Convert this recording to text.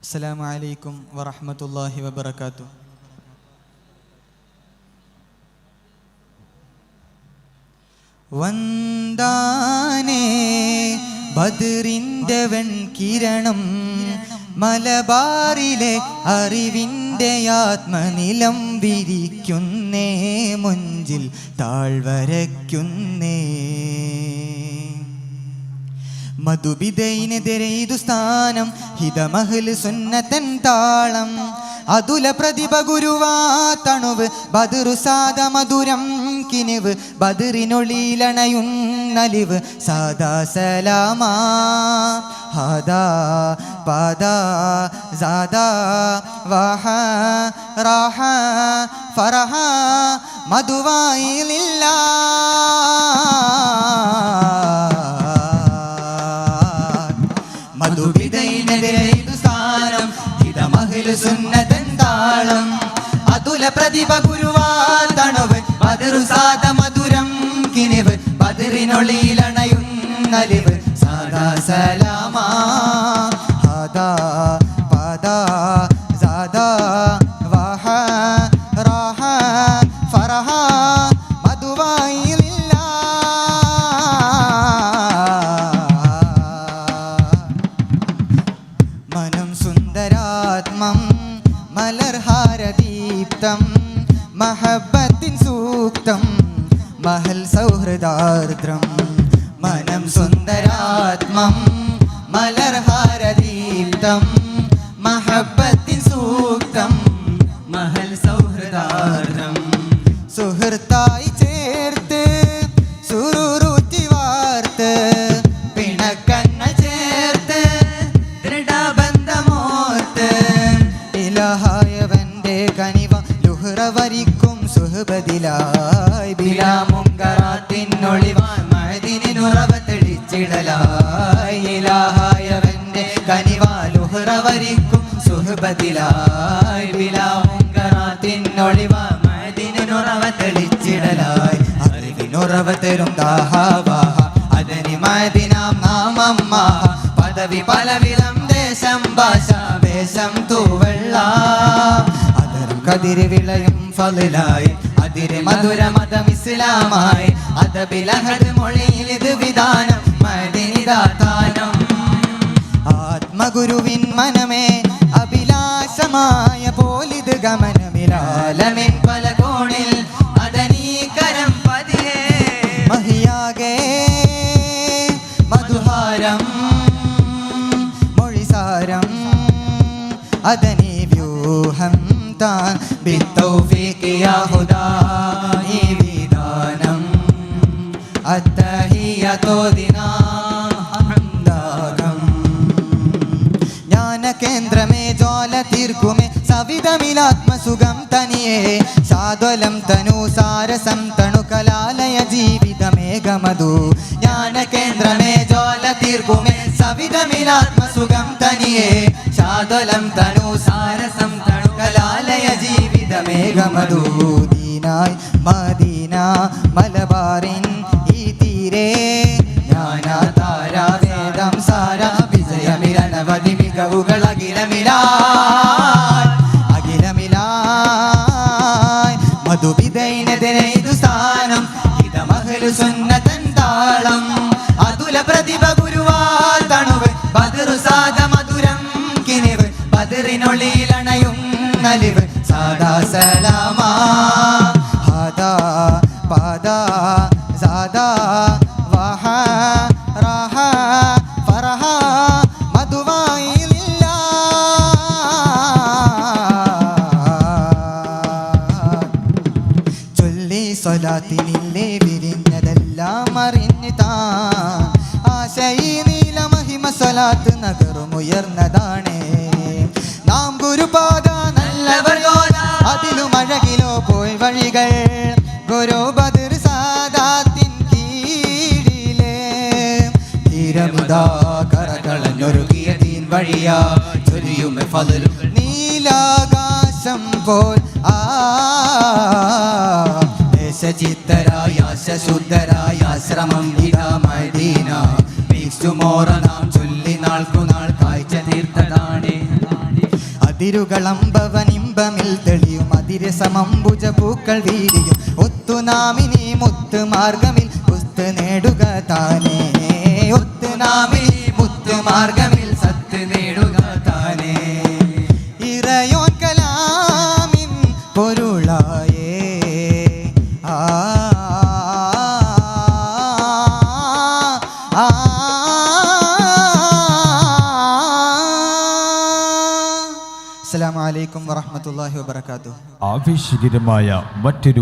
അസ്സലാമു അലൈക്കും വറഹ്മത്തുള്ളാഹി വബറകാതുഹു. വന്ദാനേ ബദറിന്റെ വെൺകിരണം, മലബാറിലെ അറിവിൻ്റെ ആത്മനിലം വിരിക്കുന്നേ, മുഞ്ചിൽ താഴ്വരയ്ക്കുന്നേ. മധുബിദൈനെതിരെയ്തു സ്ഥാനം, ഹിതമഹൽ സുന്നത്തൻ താളം, അതുല പ്രതിഭ ഗുരുവാ തണുവ്, ബദറുസാദ മധുരം കിനിവ്, ബദറിനൊളിയിലണയുന്നലിവ്, സാദാ സലാമാ ഹദാ പദാ സാദാ വഹ റഹ ഫറഹ മധുവായിലില്ല. മധുബിദൈനെതിരെയ്തു സ്ഥാനം, ഹിതമഹൽ സുന്നത്തൻ താളം, അതുല പ്രതിഭ ഗുരുവാ തണുവ്, ബദറുസാദ മധുരം കിനിവ്, ബദറിനൊളിയിലണയുന്നലിവ്, സാദാ സലാമാ ഹദാ പദാ സാദാ വഹ റഹ ഫറഹ മധുവായിലില്ല. മനം സുന്ദരാത്മം മലർഹാരദീപ്തം, മഹബത്തിൻ സൂക്തം മഹൽ സൗഹൃദാർദ്രം. മനം സുന്ദരാത്മം മലർഹാരദീപ്തം, മഹബത്തിൻ സൂക്തം മഹൽ സൗഹൃദാർദ്രം. സുഹൃത്തായി ചേർത്ത് സുരൂറ്റി വാർത്ത്, പിണക്കങ്ങൾ ചേർത്ത് ദൃഢബന്ധമോർത്ത്, ഇലാഹായവന്റെ കനിവ ലുഹ്റ വരിക്കും സുഹബദിലായി, ബിലാമുങ്കറാത്തിനൊളിവാൻ മഅദിനുറവ തെളിച്ചിടലായി, ഇലാഹായവന്റെ കനിവ ലുഹ്റ വരിക്കും സുഹബദിലായി, ബിലാമുങ്കറാത്തിനൊളിവാൻ മഅദിനുറവ തെളിച്ചിടലായി, അറിവിനുറവ തരും ദാഹവാഹ അതനി മഅദിനാം നാമം മാഹ, പദവി പലവിധം ദേശം ഭാഷ വേഷം തൂവെള്ള, അതരം കതിര് വിളയും ഫളിലായി, അതിര് മധുര മതം ഇസ്ലാമായി, അദബിലഹദ് മൊഴിയിൽ ഇത് വിധാനം മഅദിനിദാതാനം. ആത്മഗുരുവിൻ മനമേ അഭിലാഷമായ പോലിത് ഗമനമിലാലമിൻ പല കോണിൽ അതനീകരം പതിയേ, മഹിയാകെ മധുഹാരം മൊഴിസാരം അതനീ വ്യൂഹം താൻ, ബിത്തൗഫീഖ് യാ ഹുദാ ഈ വിധാനം, അത്തഹിയ്യതു ദിനാ ഹംദാകം. ജ്ഞാനകേന്ദ്രമേ ജ്വാല തീർക്കുമേ സവിധമിലാത്മസുഖം തനിയേ, സാദ്വലം തനു സാരസം തണു കലാലയ ജീവിതമേഘമധു. ജ്ഞാനകേന്ദ്രമേ ജ്വാല തീർക്കുമേ സവിധമിലാത്മസുഖം തനിയേ, സാദ്വലം തനു സാരസം തണു കലാലയ ജീവിതമേഘമധു. ദീനായി മദീന മലബാറിൻ ഈ തീരെ, ജ്ഞാനതാര വേദം സാര വിജയമിരനവധി മികവുകൾ അഖിലമിലായി അഖിലമിലായി. മധുബിദൈനെതിരെയ്തു സ്ഥാനം, ഹിതമഹൽ സുന്നത്തൻ താളം, അതുല പ്രതിഭ ഗുരുവാ തണുവ്, ബദറുസാദ മധുരം കിനിവ്, ബദറിനൊളിയിലണയുന്നലിവ്, സാദാ സലാമാ ഹദാ പദാ സാദാ വഹ റഹ ഫറഹ മധുവായിലില്ല. ചൊല്ലി സ്വലാത്തിനില്ലേ വിരിഞ്ഞതെല്ലാം അറിഞ്ഞ് താൻ, ആശയി നീല മഹിമ സ്വലാത്ത് നഗറുമുയർന്നതാണ്. നാം ഗുരുപാദ നല്ലവർ യോധ, അതിലും അഴകിലോ പോയി വഴികൾ, ഗുരു ബദർ സാദാത്തിൻ കീഴിലെ ധീരമിതാ കരകളഞ്ഞൊരുകിയ തീൻ വഴിയാ, ചൊരിയുമെ ഫളലും നീലാകാശം പോൽ. ദേശചിത്തരായ ശുദ്ധരായ ശ്രമം ഇതാ മദീന, നാം ചൊല്ലി നാൾക്കുനാൾ കാഴ്ച തീർത്തതാണ്. അതിരുകളമ്പവനിമ്പമിൽ തെളിയും അതിരസമംബുജ പൂക്കൾ വീരിയും ഒത്തുനാമിനി മുത്ത് മാർഗമിൽ പുസ്ത് നേടുക താനേ ഒത്തുനാമിനി മുത്ത് മാർഗമിൽ സത്ത് നേടുക താനേ ഇറയോൻ കലാമിൻ പൊരുളായേ ആ അസ്സലാമു അലൈക്കും വറഹ്മത്തുള്ളാഹി വബറകാതുഹു. ആവേശകരമായ മറ്റൊരു